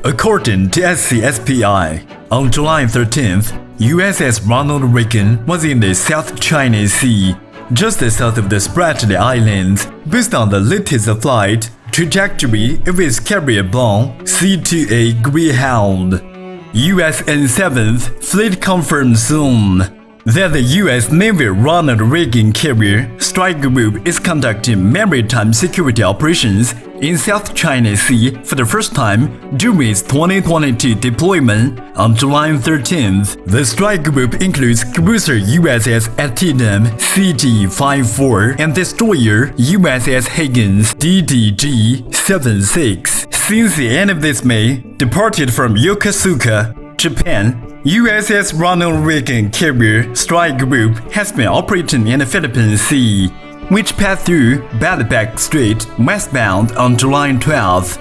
According to SCSPI, on July 13th, USS Ronald Reagan was in the South China Sea, just south of the Spratly Islands, based on the latest flight trajectory of its carrier bomb C-2A Greyhound. USN 7th Fleet confirmed soon that the U.S. Navy Ronald Reagan Carrier Strike Group is conducting maritime security operations in South China Sea for the first time during its 2022 deployment on July 13th. The strike group includes cruiser USS Antietam CG-54 and destroyer USS Higgins DDG-76. Since the end of this May, departed from Yokosuka, Japan, USS Ronald Reagan Carrier Strike Group has been operating in the Philippine Sea, which passed through Ballabac Strait westbound on July 12th.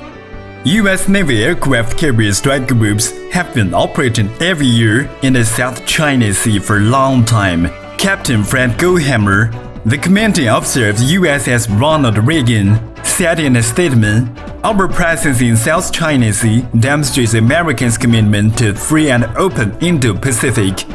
U.S. Navy aircraft carrier strike groups have been operating every year in the South China Sea for a long time. Captain Frank Gohammer, the commanding officer of USS Ronald Reagan, said in a statement, "Our presence in South China Sea demonstrates Americans' commitment to a free and open Indo-Pacific."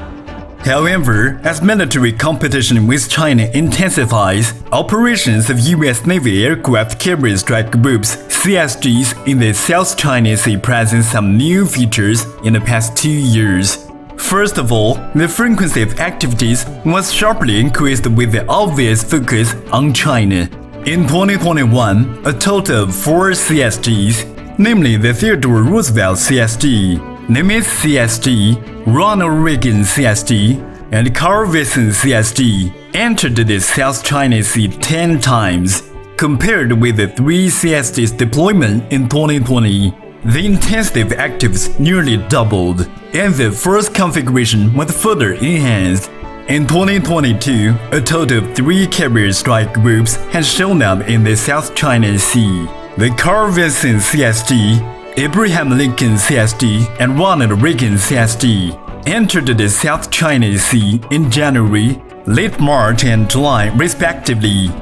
However, as military competition with China intensifies, operations of U.S. Navy aircraft carrier strike groups (CSGs) in the South China Sea present some new features in the past 2 years. First of all, the frequency of activities was sharply increased with the obvious focus on China. In 2021, a total of 4 CSGs, namely the Theodore Roosevelt CSG, Nimitz CSG, Ronald Reagan CSG, and Carl Vinson CSG, entered the South China Sea 10 times. Compared with the 3 CSGs deployment in 2020, the intensity of actives nearly doubled, and the first configuration was further enhanced. In 2022, a total of 3 carrier strike groups has shown up in the South China Sea. The Carl Vinson CSG, Abraham Lincoln CSG, and Ronald Reagan CSG entered the South China Sea in January, late March, and July respectively.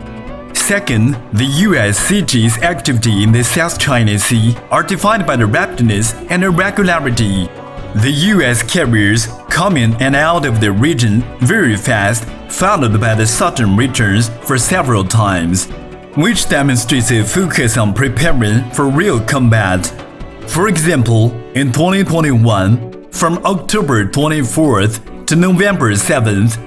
Second, the U.S. CG's activity in the South China Sea are defined by the rapidness and irregularity. The U.S. carriers come in and out of the region very fast, followed by the sudden returns for several times, which demonstrates a focus on preparing for real combat. For example, in 2021, from October 24th to November 7th,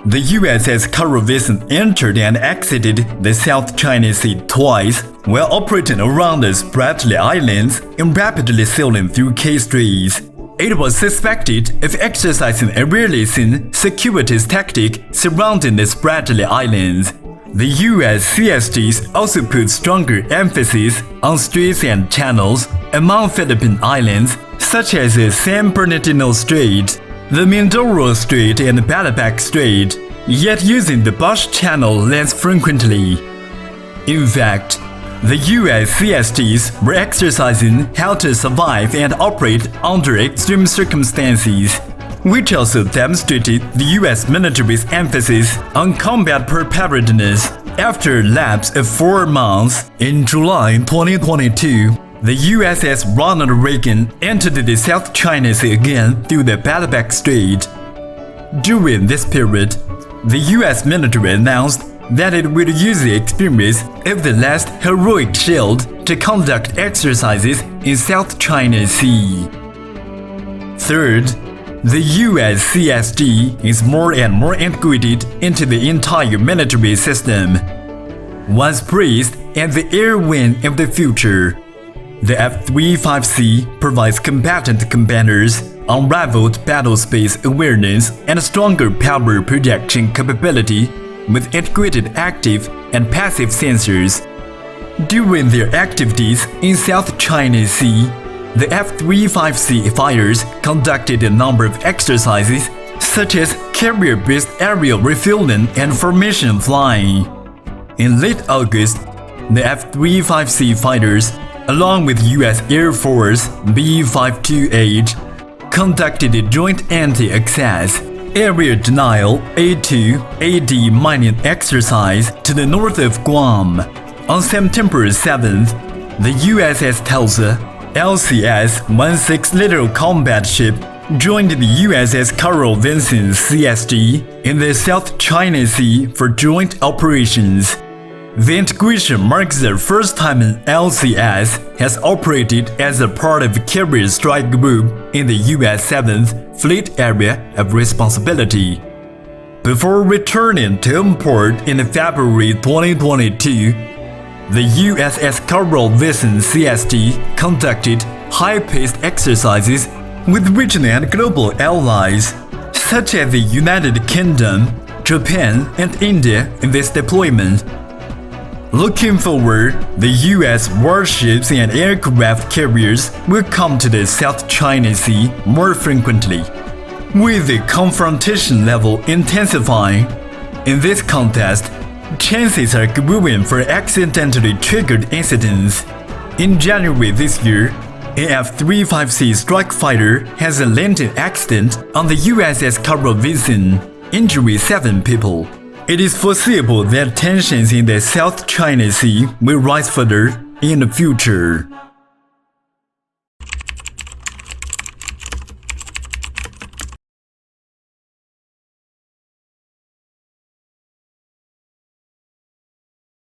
the USS Carl Vinson entered and exited the South China Sea twice while operating around the Spratly Islands and rapidly sailing through K-Straits. It was suspected of exercising a rarely seen circuitous tactic surrounding the Spratly Islands. The U.S. CSGs also put stronger emphasis on straits and channels among Philippine islands, such as the San Bernardino Strait, the Mindoro Strait, and Ballabac Strait, yet using the Bush Channel less frequently. In fact, the U.S. CSGs were exercising how to survive and operate under extreme circumstances, which also demonstrated the U.S. military's emphasis on combat preparedness. After a lapse of 4 months, in July 2022, the USS Ronald Reagan entered the South China Sea again through the Ballabac Strait. During this period, the U.S. military announced that it would use the experience of the last heroic shield to conduct exercises in South China Sea. Third, the U.S. CSG is more and more integrated into the entire military system. Once praised as the air wing of the future, the F-35C provides combatant commanders unrivaled battle space awareness and stronger power projection capability with integrated active and passive sensors. During their activities in South China Sea, the F-35C fighters conducted a number of exercises such as carrier-based aerial refueling and formation flying. In late August, the F-35C fighters, along with U.S. Air Force B-528, conducted a joint anti-access area denial A2/AD mining exercise to the north of Guam. On September 7th, the USS Tulsa, LCS-16 Littoral Combat Ship joined the USS Carl Vinson CSG in the South China Sea for joint operations. The integration marks the first time an LCS has operated as a part of Carrier Strike Group in the U.S. 7th Fleet Area of Responsibility. Before returning to home port in February 2022, the USS Carl Vinson CSG conducted high-paced exercises with regional and global allies, such as the United Kingdom, Japan, and India in this deployment. Looking forward, the U.S. warships and aircraft carriers will come to the South China Sea more frequently, with the confrontation level intensifying. In this context, chances are growing for accidentally triggered incidents. In January this year, an F-35C strike fighter has a landing accident on the USS Carl Vinson, injuring 7 people. It is foreseeable that tensions in the South China Sea will rise further in the future.